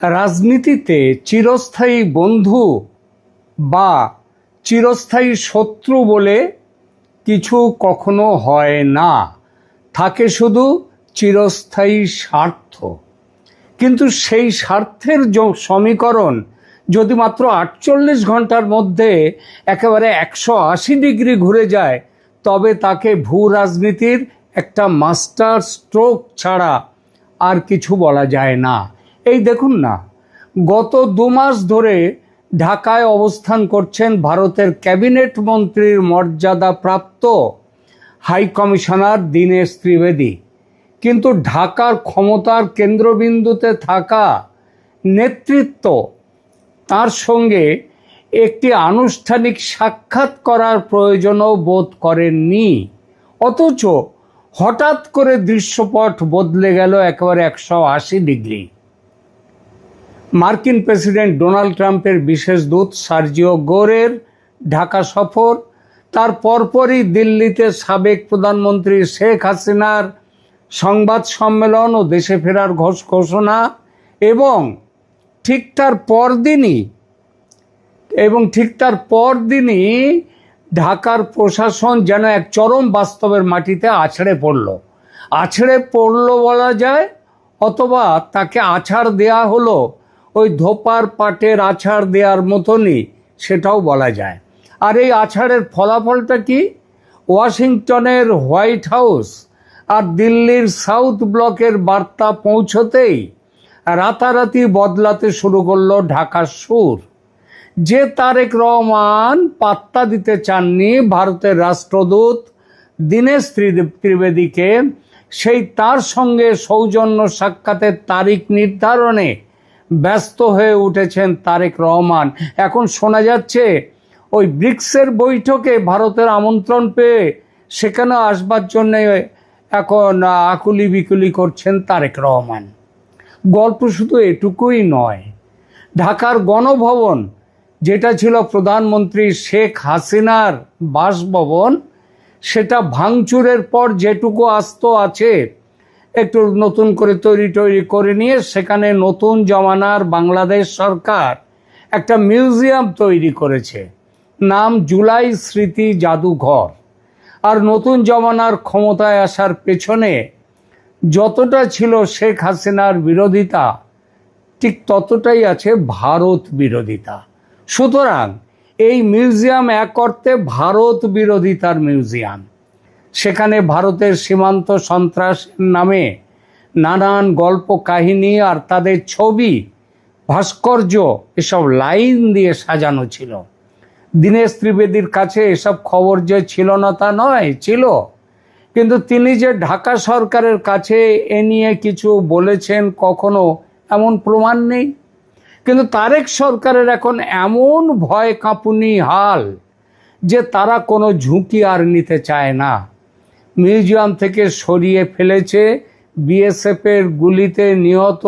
রাজনীতিতে চিরস্থায়ী বন্ধু বা চিরস্থায়ী শত্রু বলে কিছু কখনো হয় না, থাকে শুধু চিরস্থায়ী স্বার্থ। কিন্তু সেই স্বার্থের সমীকরণ যদি মাত্র 48 ঘন্টার মধ্যে একেবারে 180 ডিগ্রি ঘুরে যায়, তবে তাকে ভূ রাজনীতির একটা মাস্টার স্ট্রোক ছাড়া আর কিছু বলা যায় না। এই দেখুন না, গত 2 মাস ধরে ঢাকায় অবস্থান করছেন ভারতের ক্যাবিনেট মন্ত্রীর মর্যাদাপ্রাপ্ত হাই কমিশনার দীনেশ ত্রিবেদী, কিন্তু ঢাকার ক্ষমতার কেন্দ্রবিন্দুতে থাকা নেতৃত্ব তার সঙ্গে একটি আনুষ্ঠানিক সাক্ষাৎ করার প্রয়োজনও বোধ করেননি। অথচ হঠাৎ করে দৃশ্যপট বদলে গেল একেবারে 180 ডিগ্রি। মার্কিন প্রেসিডেন্ট ডোনাল্ড ট্রাম্পের বিশেষ দূত সার্জিও গোরের ঢাকা সফর, তার পরপরই দিল্লিতে সাবেক প্রধানমন্ত্রী শেখ হাসিনার সংবাদ সম্মেলন ও দেশে ফেরার ঘোষণা, এবং ঠিক তার পরদিনই ঢাকার প্রশাসন যেন এক চরম বাস্তবের মাটিতে আছড়ে পড়ল বলা যায়, অথবা তাকে আছাড় দেয়া হলো ওই ধোপার পাটের আছাড় দেওয়ার মতনই, সেটাও বলা যায়। আর এই আছাড়ের ফলাফলটা কি? ওয়াশিংটনের হোয়াইট হাউস আর দিল্লির সাউথ ব্লকের বার্তা পৌঁছতেই রাতারাতি বদলাতে শুরু করলো ঢাকার সুর। যে তারেক রহমান পাত্তা দিতে চাননি ভারতের রাষ্ট্রদূত দীনেশ ত্রিবেদীকে, সেই তার সঙ্গে সৌজন্য সাক্ষাতের তারিখ নির্ধারণে ব্যস্ত হয়ে উঠেছেন তারেক রহমান। এখন শোনা যাচ্ছে ওই ব্রিক্সের বৈঠকে ভারতের আমন্ত্রণ পেয়ে সেখানে আসবার জন্য এখন আকুলি বিকুলি করছেন তারেক রহমান। গল্প শুধু এটুকুই নয়, ঢাকার গণভবন, যেটা ছিল প্রধানমন্ত্রী শেখ হাসিনার বাসভবন, সেটা ভাঙচুরের পর যেটুকু আস্ত আছে একটু নতুন করে তৈরি করে নিয়ে সেখানে নতুন জমানার বাংলাদেশ সরকার একটা মিউজিয়াম তৈরি করেছে, নাম জুলাই স্মৃতি জাদুঘর। আর নতুন জমানার ক্ষমতায় আসার পেছনে যতটা ছিল শেখ হাসিনার বিরোধিতা, ঠিক ততটাই আছে ভারত বিরোধিতা। সুতরাং এই মিউজিয়াম এক অর্থে ভারত বিরোধিতার মিউজিয়াম। সেখানে ভারতের সীমান্ত সন্ত্রাসের নামে নানান গল্প কাহিনী আর তাদের ছবি, ভাস্কর্য, এসব লাইন দিয়ে সাজানো ছিল। দীনেশ ত্রিবেদীর কাছে এসব খবর যে ছিল না তা নয়, ছিল, কিন্তু তিনি যে ঢাকা সরকারের কাছে এ নিয়ে কিছু বলেছেন কখনো, এমন প্রমাণ নেই। কিন্তু তারেক সরকারের এখন এমন ভয় কাঁপুনি হাল যে তারা কোনো ঝুঁকি আর নিতে চায় না। মিউজিয়াম থেকে সরিয়ে ফেলেছে বিএসএফের গুলিতে নিহত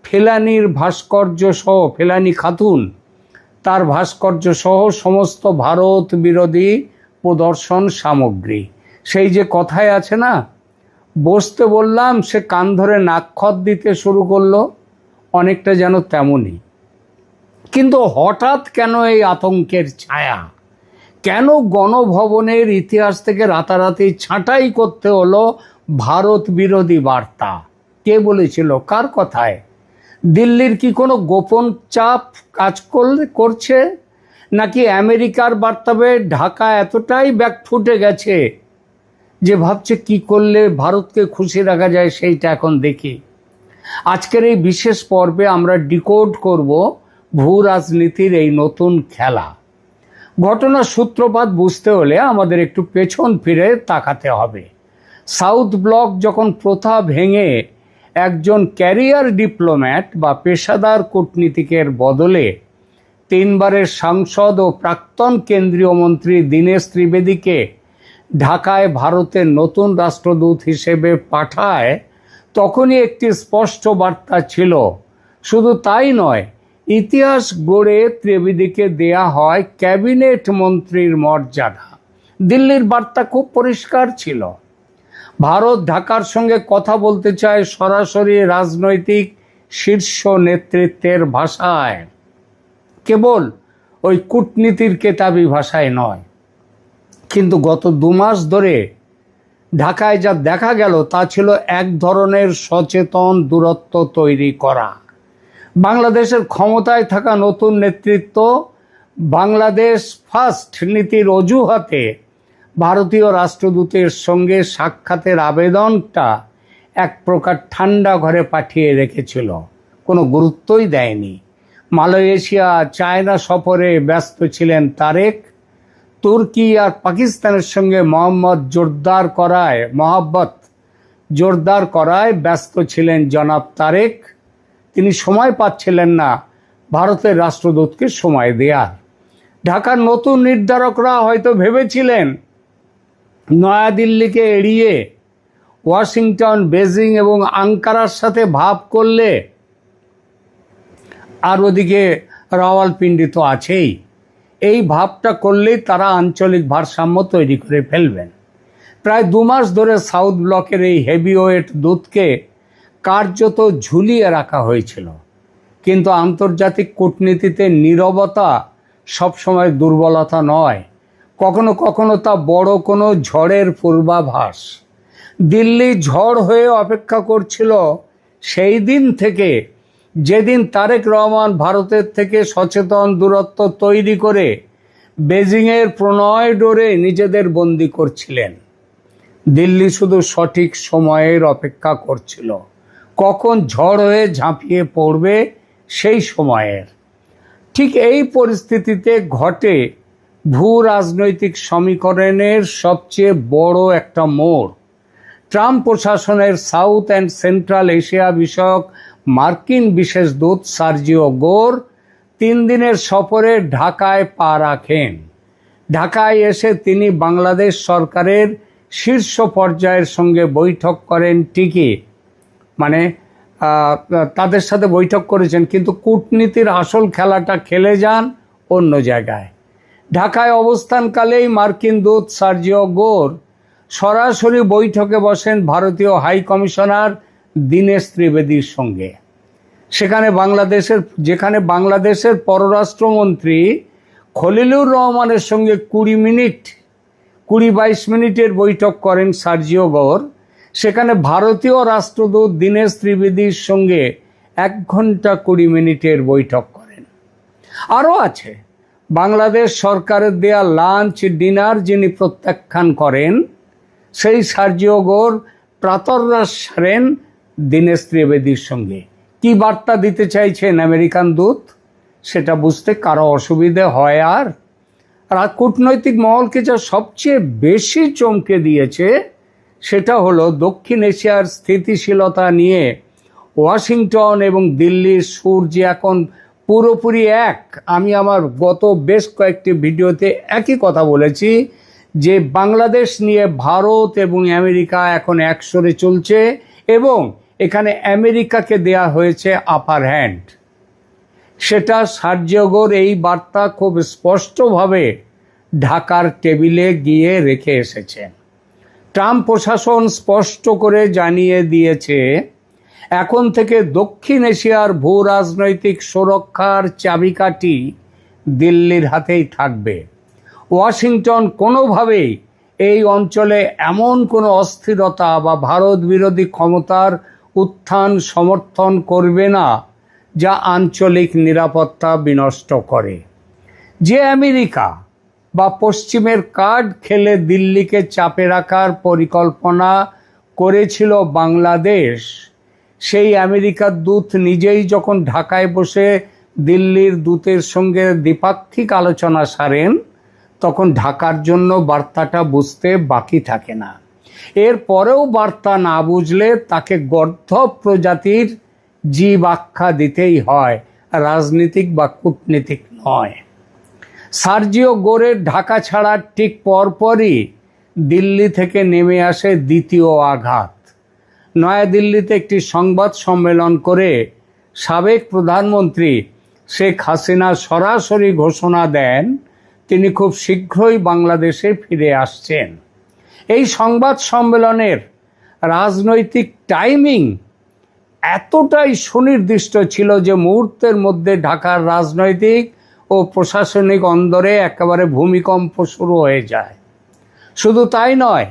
ফেলানির ভাস্কর্য সহ, ফেলানি খাতুন, তার ভাস্কর্য সহ সমস্ত ভারত বিরোধী প্রদর্শন সামগ্রী। সেই যে কথায় আছে না, বসতে বললাম সে কান ধরে নাকখত দিতে শুরু করলো, অনেকটা যেন তেমনই। কিন্তু হঠাৎ কেন এই আতঙ্কের ছায়া? কেন গণভবনের ইতিহাস থেকে রাতারাতি ছাঁটাই করতে হলো ভারত বিরোধী বার্তা? কে বলেছিল? কার কথায়? দিল্লির কি কোনো গোপন চাপ কাজ করছে, নাকি আমেরিকার বার্তাবে ঢাকা এতটাই ব্যাকফুটে গেছে যে ভাবছে কি করলে ভারতকে খুশি রাখা যায় সেইটা এখন দেখি। আজকের এই বিশেষ পর্বে আমরা ডিকোড করব ভূ রাজনীতির এই নতুন খেলা। ঘটনার সূত্রপাত বুঝতে হলে আমাদের একটু পেছন ফিরে তাকাতে হবে। সাউথ ব্লক যখন প্রথা ভেঙে একজন ক্যারিয়ার ডিপ্লোম্যাট বা পেশাদার কূটনীতিকের বদলে 3 বারের সাংসদ ও প্রাক্তন কেন্দ্রীয় মন্ত্রী দীনেশ ত্রিবেদীকে ঢাকায় ভারতের নতুন রাষ্ট্রদূত হিসেবে পাঠায়, তখনই একটি স্পষ্ট বার্তা ছিল। শুধু তাই নয়, ইতিহাস গড়ে ত্রিবেদীকে দেয়া হয় ক্যাবিনেট মন্ত্রীর মর্যাদা। দিল্লির বার্তা খুব পরিষ্কার ছিল, ভারত ঢাকার সঙ্গে কথা বলতে চায় সরাসরি রাজনৈতিক শীর্ষ নেতৃত্বের ভাষায়, কেবল ওই কূটনীতির কেতাবি ভাষায় নয়। কিন্তু গত 2 মাস ধরে ঢাকায় যা দেখা গেল তা ছিল এক ধরনের সচেতন দূরত্ব তৈরি করা। বাংলাদেশের ক্ষমতায় থাকা নতুন নেতৃত্ব বাংলাদেশ ফার্স্ট নীতির অজুহাতে ভারতীয় রাষ্ট্রদূতের সঙ্গে সাক্ষাতের আবেদনটা এক প্রকার ঠান্ডা ঘরে পাঠিয়ে রেখেছিল, কোনো গুরুত্বই দেয়নি। মালয়েশিয়া, চায়না সফরে ব্যস্ত ছিলেন তারেক। তুর্কি আর পাকিস্তানের সঙ্গে মহব্বত জোরদার করায় ব্যস্ত ছিলেন জনাব তারেক। তিনি সময় পাচ্ছিলেন না ভারতের রাষ্ট্রদূতকে সময় দেয়ার। ঢাকার নতুন নির্ধারকরা হয়তো ভেবেছিলেন নয়াদিল্লিকে এড়িয়ে ওয়াশিংটন, বেজিং এবং আঙ্কারার সাথে ভাব করলে, আর ওদিকে রাওয়ালপিন্ডি তো আছেই, এই ভাবটা করলেই তারা আঞ্চলিক ভারসাম্য তৈরি করে ফেলবেন। প্রায় 2 মাস ধরে সাউথ ব্লকের এই হেভিওয়েট দূতকে কার্যত ঝুলিয়ে রাখা হয়েছিল। কিন্তু আন্তর্জাতিক কূটনীতিতে নীরবতা সবসময় দুর্বলতা নয়, কখনো কখনো তা বড় কোনো ঝড়ের পূর্বাভাস। দিল্লি ঝড় হয়ে অপেক্ষা করছিল সেই দিন থেকে, যেদিন তারেক রহমান ভারতের থেকে সচেতন দূরত্ব তৈরি করে বেজিংয়ের প্রণয় ডোরে নিজেদের বন্দী করছিলেন। দিল্লি শুধু সঠিক সময়ের অপেক্ষা করছিল, কখন ঝড় হয়ে ঝাঁপিয়ে পড়বে সেই সময়ের। ঠিক এই পরিস্থিতিতে ঘটে ভূ রাজনৈতিক সমীকরণের সবচেয়ে বড় একটা মোড়। ট্রাম্প প্রশাসনের সাউথ অ্যান্ড সেন্ট্রাল এশিয়া বিষয়ক মার্কিন বিশেষ দূত সার্জিও গোর 3 দিনের সফরে ঢাকায় পা রাখেন। ঢাকায় এসে তিনি বাংলাদেশ সরকারের শীর্ষ পর্যায়ের সঙ্গে বৈঠক করেন ঠিকই, মানে তাদের সাথে বৈঠক করেছেন, কিন্তু কূটনীতির আসল খেলাটা খেলে যান অন্য জায়গায়। ঢাকায় অবস্থানকালেই মার্কিন দূত সার্জিও গোর সরাসরি বৈঠকে বসেন ভারতীয় হাই কমিশনার দীনেশ ত্রিবেদীর সঙ্গে। যেখানে বাংলাদেশের পররাষ্ট্রমন্ত্রী খলিলুর রহমানের সঙ্গে 20-22 মিনিটের বৈঠক করেন সার্জিও গোর, সেখানে ভারতীয় রাষ্ট্রদূত দীনেশ ত্রিবেদীর সঙ্গে 1 ঘন্টা 20 মিনিটের বৈঠক করেন। আরও আছে, বাংলাদেশ সরকারের দেয়া লাঞ্চ ডিনার যিনি প্রত্যাখ্যান করেন, সেই সার্জিও গোর প্রাতরাশ সারেন দীনেশ ত্রিবেদীর সঙ্গে। কি বার্তা দিতে চাইছেন আমেরিকান দূত, সেটা বুঝতে কারো অসুবিধে হয়? আর কূটনৈতিক মহলকে যা সবচেয়ে বেশি চমকে দিয়েছে সেটা হলো দক্ষিণ এশিয়ার স্থিতিশীলতা নিয়ে ওয়াশিংটন এবং দিল্লির সুর যে এখন পুরোপুরি এক। আমি আমার গত বেশ কয়েকটি ভিডিওতে একই কথা বলেছি যে বাংলাদেশ নিয়ে ভারত এবং আমেরিকা এখন এক সুরে চলছে এবং এখানে আমেরিকাকে দেয়া হয়েছে আপার হ্যান্ড। সেটা সার্জিও গোর এই বার্তা খুব স্পষ্টভাবে ঢাকার টেবিলে গিয়ে রেখে এসেছেন। ট্রাম্প প্রশাসন স্পষ্ট করে জানিয়ে দিয়েছে এখন থেকে দক্ষিণ এশিয়ার ভূ রাজনৈতিক সুরক্ষার চাবিকাঠি দিল্লির হাতেই থাকবে। ওয়াশিংটন কোনোভাবেই এই অঞ্চলে এমন কোনো অস্থিরতা বা ভারত বিরোধী ক্ষমতার উত্থান সমর্থন করবে না যা আঞ্চলিক নিরাপত্তা বিনষ্ট করে। যে আমেরিকা বা পশ্চিমের কার্ড খেলে দিল্লিকে চাপে রাখার পরিকল্পনা করেছিল বাংলাদেশ, সেই আমেরিকার দূত নিজেই যখন ঢাকায় বসে দিল্লির দূতের সঙ্গে দ্বিপাক্ষিক আলোচনা সারেন, তখন ঢাকার জন্য বার্তাটা বুঝতে বাকি থাকে না। এরপরেও বার্তা না বুঝলে তাকে গর্দভ প্রজাতির জীব আখ্যা দিতেই হয়, রাজনীতিক বা কূটনীতিক নয়। সার্জিও গোরের ঢাকা ছাড়ার ঠিক পরপরই দিল্লি থেকে নেমে আসে দ্বিতীয় আঘাত। নয়াদিল্লিতে একটি সংবাদ সম্মেলন করে সাবেক প্রধানমন্ত্রী শেখ হাসিনা সরাসরি ঘোষণা দেন তিনি খুব শীঘ্রই বাংলাদেশে ফিরে আসছেন। এই সংবাদ সম্মেলনের রাজনৈতিক টাইমিং এতটাই সুনির্দিষ্ট ছিল যে মুহূর্তের মধ্যে ঢাকার রাজনৈতিক ও প্রশাসনিক অন্দরে একেবারে ভূমিকম্প শুরু হয়ে যায়। শুধু তাই নয়,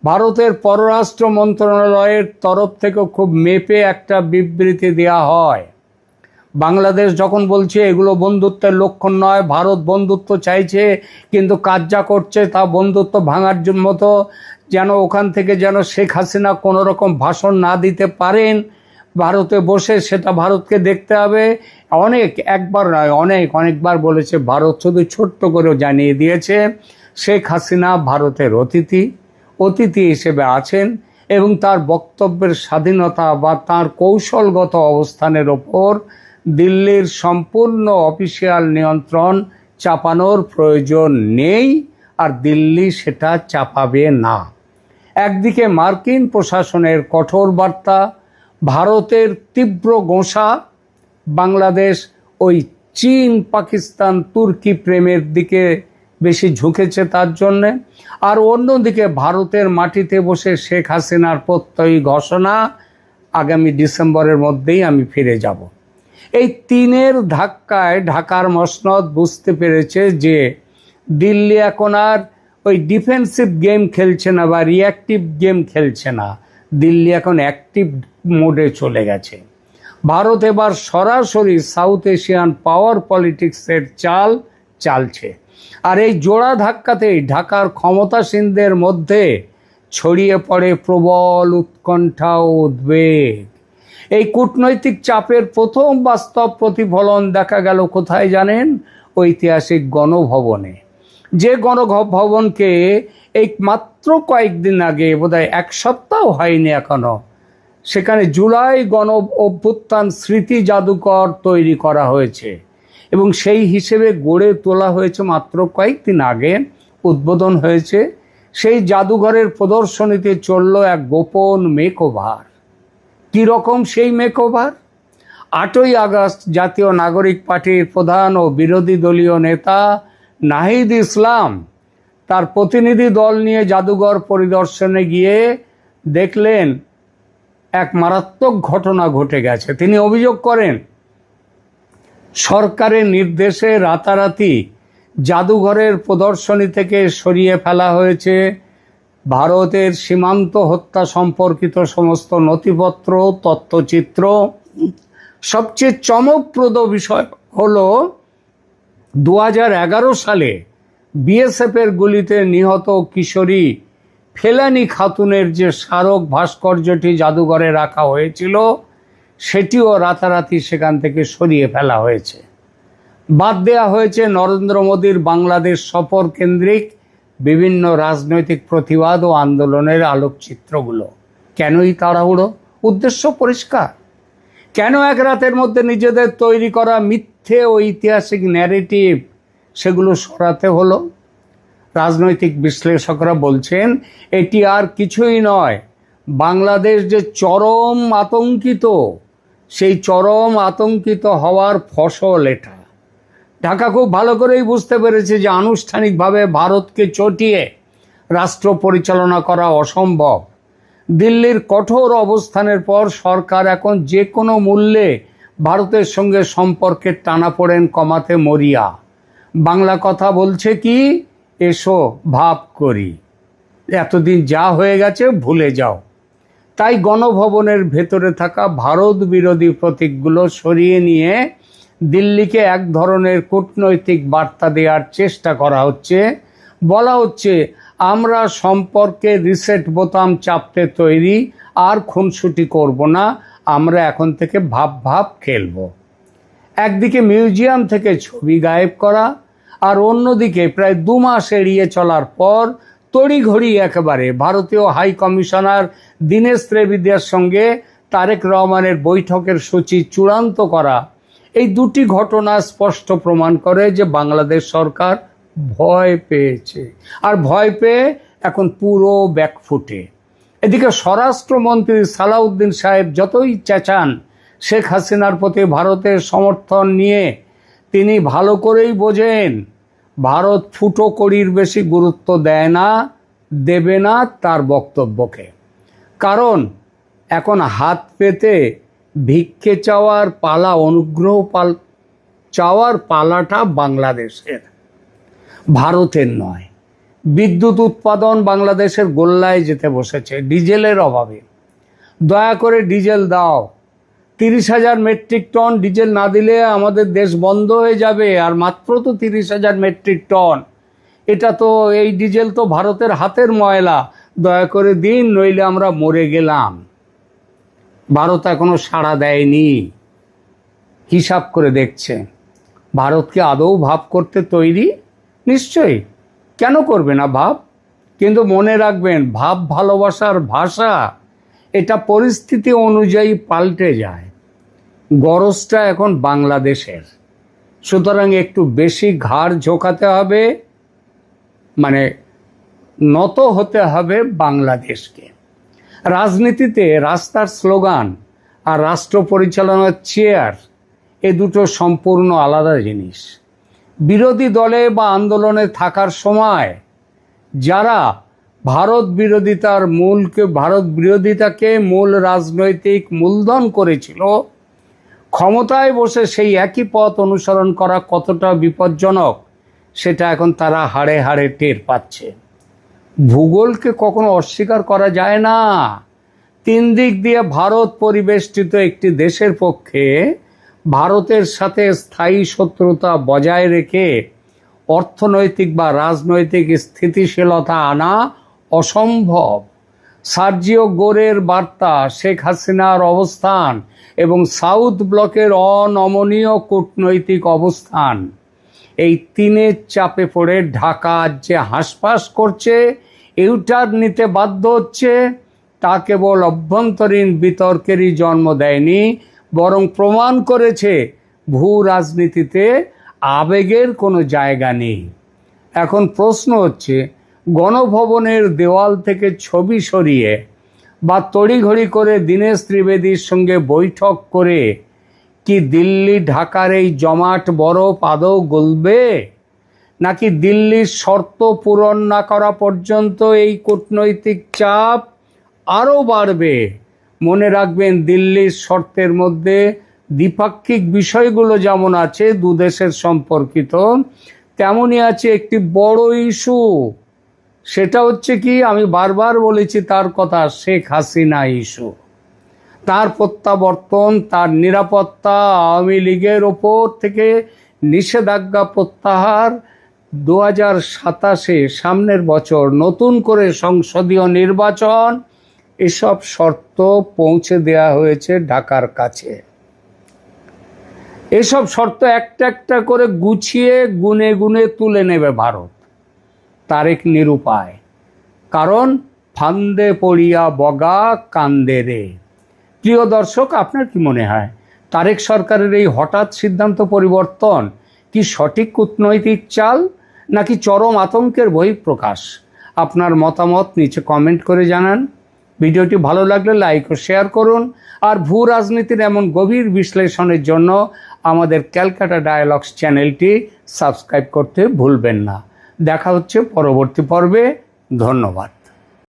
ভারতের পররাষ্ট্র মন্ত্রণালয়ের তরফ থেকেও খুব মেপে একটা বিবৃতি দেওয়া হয়। বাংলাদেশ যখন বলছে এগুলো বন্ধুত্বের লক্ষণ নয়, ভারত বন্ধুত্ব চাইছে কিন্তু কাজ যা করছে তা বন্ধুত্ব ভাঙার মতো, যেন ওখান থেকে যেন শেখ হাসিনা কোনো রকম ভাষণ না দিতে পারেন ভারতে বসে, সেটা ভারতকে দেখতে হবে। একবার নয়, অনেকবার বলেছে ভারত, শুধু ছোট্ট করেও জানিয়ে দিয়েছে শেখ হাসিনা ভারতের অতিথি হিসেবে আছেন এবং তার বক্তব্যের স্বাধীনতা বা তার কৌশলগত অবস্থানের ওপর দিল্লির সম্পূর্ণ অফিসিয়াল নিয়ন্ত্রণ চাপানোর প্রয়োজন নেই, আর দিল্লি সেটা চাপাবে না। একদিকে মার্কিন প্রশাসনের কঠোর বার্তা, ভারতের তীব্র গোঁসা, বাংলাদেশ ওই চীন পাকিস্তান তুর্কি প্রেমের দিকে বেশি ঝুঁকেছে তার জন্যে, আর অন্যদিকে ভারতের মাটিতে বসে শেখ হাসিনার প্রত্যয়ী ঘোষণা আগামী ডিসেম্বরের মধ্যেই আমি ফিরে যাব। এই তিনের ধাক্কায় ঢাকার মসনদ বুঝতে পেরেছে যে দিল্লি এখন আর ওই ডিফেন্সিভ গেম খেলছে না বা রিঅ্যাক্টিভ গেম খেলছে না, দিল্লি এখন অ্যাক্টিভ মোডে চলে গেছে। ভারত এবার সরাসরি সাউথ এশিয়ান পাওয়ার পলিটিক্সের চাল চালছে, আর এই জোড়া ধাক্কাতেই ঢাকার ক্ষমতাসীনদের মধ্যে ছড়িয়ে পড়ে প্রবল উৎকণ্ঠা ও উদ্বেগ। এই কূটনৈতিক চাপের প্রথম বাস্তব প্রতিফলন দেখা গেল কোথায় জানেন? ঐতিহাসিক গণভবনে। যে গণভবনকে এই মাত্র কয়েকদিন আগে, বোধহয় এক সপ্তাহ হয়নি এখনো, সেখানে জুলাই গণ অভ্যুত্থান স্মৃতি জাদুঘর তৈরি করা হয়েছে এবং সেই হিসেবে গড়ে তোলা হয়েছে মাত্র কয়েকদিন আগে, উদ্বোধন হয়েছে। সেই জাদুঘরের প্রদর্শনীতে চলল এক গোপন মেকওভার। কীরকম সেই মেকওভার? 8ই আগস্ট জাতীয় নাগরিক পার্টির প্রধান ও বিরোধী দলীয় নেতা নাহিদ ইসলাম তার প্রতিনিধি দল নিয়ে জাদুঘর পরিদর্শনে গিয়ে দেখলেন এক মারাত্মক ঘটনা ঘটে গেছে। তিনি অভিযোগ করেন সরকারের নির্দেশে রাতারাতি জাদুঘরের প্রদর্শনী থেকে সরিয়ে ফেলা হয়েছে ভারতের সীমান্ত হত্যা সম্পর্কিত সমস্ত নথিপত্র, তথ্যচিত্র। সবচেয়ে চমকপ্রদ বিষয় হলো 2011 সালে বিএসএফের গুলিতে নিহত কিশোরী ফেলানি খাতুনের যে স্মারক ভাস্কর্যটি জাদুঘরে রাখা হয়েছিল, সেটিও রাতারাতি সেখান থেকে সরিয়ে ফেলা হয়েছে। বাদ দেওয়া হয়েছে নরেন্দ্র মোদীর বাংলাদেশ সফর কেন্দ্রিক বিভিন্ন রাজনৈতিক প্রতিবাদ ও আন্দোলনের আলোকচিত্রগুলো। কেনই তাড়াহুড়ো? উদ্দেশ্য পরিষ্কার। কেন এক রাতের মধ্যে নিজেদের তৈরি করা মিথ্যে ও ঐতিহাসিক ন্যারেটিভ সেগুলো সরাতে হলো? রাজনৈতিক বিশ্লেষকরা বলছেন এটি আর কিছুই নয়, বাংলাদেশ যে চরম আতঙ্কিত, সেই চরম আতঙ্কিত হওয়ার ফসল এটা। ঢাকা খুব ভালো করেই বুঝতে পেরেছে যে আনুষ্ঠানিকভাবে ভারতকে চটিয়ে রাষ্ট্র পরিচালনা করা অসম্ভব। দিল্লির কঠোর অবস্থানের পর সরকার এখন যে কোনো মূল্যে ভারতের সঙ্গে সম্পর্কের টানাপোড়েন কমাতে মরিয়া। বাংলা কথা বলছে কি, এসো ভাব করি, এতদিন যা হয়ে গেছে ভুলে যাও। তাই গণভবনের ভেতরে থাকা ভারত বিরোধী প্রতীকগুলো সরিয়ে নিয়ে দিল্লিকে এক ধরনের কূটনৈতিক বার্তা দেওয়ার চেষ্টা করা হচ্ছে। বলা হচ্ছে আমরা সম্পর্কে রিসেট বোতাম চাপতে তৈরি, আর খুনসুটি করব না, আমরা এখন থেকে ভাব খেলব। একদিকে মিউজিয়াম থেকে ছবি গায়েব করা, আর অন্যদিকে প্রায় 2 মাস এড়িয়ে চলার পর তড়িঘড়ি একেবারে ভারতীয় হাই কমিশনার দীনেশ ত্রিবেদীর সঙ্গে তারেক রহমানের বৈঠকের সূচি চূড়ান্ত করা। এই দুটি ঘটনা স্পষ্ট প্রমাণ করে যে বাংলাদেশ সরকার ভয় পেয়েছে, আর ভয় পেয়ে এখন পুরো ব্যাকফুটে। এদিকে স্বরাষ্ট্রমন্ত্রী সালাউদ্দিন সাহেব যতই চেঁচান শেখ হাসিনার প্রতি ভারতের সমর্থন নিয়ে, তিনি ভালো করেই বোঝেন ভারত ফুটো কড়ির বেশি গুরুত্ব দেয় না, দেবে না তার বক্তব্যকে। কারণ এখন হাত পেতে ভিক্ষে চাওয়ার পালা, অনুগ্রহ চাওয়ার পালাটা বাংলাদেশের, ভারতের নয়। বিদ্যুৎ উৎপাদন বাংলাদেশের গোল্লায় যেতে বসেছে ডিজেলের অভাবে। দয়া করে ডিজেল দাও। 30,000 মেট্রিক টন ডিজেল না দিলে আমাদের দেশ বন্ধ হয়ে যাবে। আর মাত্র তো 30,000 মেট্রিক টন। এটা তো, এই ডিজেল তো ভারতের হাতের ময়লা। দয়া করে দিন, নইলে আমরা মরে গেলাম। ভারত এখনো সাড়া দেয়নি, হিসাব করে দেখছে। ভারতকে আদৌ ভাব করতে তৈরি? নিশ্চয়ই, কেন করবে না ভাব? কিন্তু মনে রাখবেন, ভাব ভালোবাসার ভাষা এটা পরিস্থিতি অনুযায়ী পাল্টে যায়। গরজটা এখন বাংলাদেশের, সুতরাং একটু বেশি ঘাড় ঝোঁকাতে হবে, মানে নত হতে হবে বাংলাদেশকে। রাজনীতিতে রাস্তার স্লোগান আর রাষ্ট্র পরিচালনার চেয়ার, এ দুটো সম্পূর্ণ আলাদা জিনিস। বিরোধী দলে বা আন্দোলনে থাকার সময় যারা ভারত বিরোধিতাকে মূল রাজনৈতিক মূলধন করেছিল, ক্ষমতায় বসে সেই একই পথ অনুসরণ করা কতটা বিপজ্জনক সেটা এখন তারা হাড়ে হাড়ে টের পাচ্ছে। ভূগোলকে কখনো অস্বীকার করা যায় না। 3 দিক দিয়ে ভারত পরিবেষ্টিত একটি দেশের পক্ষে ভারতের সাথে স্থায়ী শত্রুতা বজায় রেখে অর্থনৈতিক বা রাজনৈতিক স্থিতিশীলতা আনা অসম্ভব। সার্জিও গোরের বার্তা, শেখ হাসিনার অবস্থান এবং সাউথ ব্লকের অনমনীয় কূটনৈতিক অবস্থান, এই তিনের চাপে পড়ে ঢাকা যে হাঁসফাঁস করছে, ইউটার্ন নিতে বাধ্য হচ্ছে, তা কেবল অভ্যন্তরীণ বিতর্কেরই জন্ম দেয়নি, বরং প্রমাণ করেছে ভূ রাজনীতিতে আবেগের কোনো জায়গা নেই। এখন প্রশ্ন হচ্ছে, গণভবনের দেওয়াল থেকে ছবি সরিয়ে বা তড়িঘড়ি করে দীনেশ ত্রিবেদীর সঙ্গে বৈঠক করে কি দিল্লি ঢাকার এই জমাট বরফ আদৌ গলবে? নাকি দিল্লির শর্ত পূরণ না করা পর্যন্ত এই কূটনৈতিক চাপ আরও বাড়বে? মনে রাখবেন, দিল্লির শর্তের মধ্যে দ্বিপাক্ষিক বিষয়গুলো যেমন আছে দুদেশের সম্পর্কিত, তেমনই আছে একটি বড় ইস্যু। সেটা হচ্ছে কি, আমি বারবার বলেছি তার কথা, শেখ হাসিনা ইস্যু। তার প্রত্যাবর্তন, তার নিরাপত্তা, আওয়ামী লীগের ওপর থেকে নিষেধাজ্ঞা প্রত্যাহার, 2027-এ সামনের বছর নতুন করে সংসদীয় নির্বাচন, এসব শর্ত পৌঁছে দেওয়া হয়েছে ঢাকার কাছে। এসব শর্ত একটা একটা করে গুছিয়ে গুনে গুনে তুলে নেবে ভারত। তারেক নিরুপায়, কারণ ফান্দে পড়িয়া বগা কান্দে রে। প্রিয় দর্শক, আপনার কি মনে হয় তারেক সরকারের এই হঠাৎ সিদ্ধান্ত পরিবর্তন কি সঠিক কূটনৈতিক চাল, নাকি চরম আতঙ্কের বহিঃপ্রকাশ? আপনার মতামত নিচে কমেন্ট করে জানান। ভিডিওটি ভালো লাগলে লাইক ও শেয়ার করুন। আর ভূ রাজনীতির এমন গভীর বিশ্লেষণের জন্য আমাদের ক্যালকাটা ডায়ালগস চ্যানেলটি সাবস্ক্রাইব করতে ভুলবেন না। দেখা হচ্ছে পরবর্তী পর্বে। ধন্যবাদ।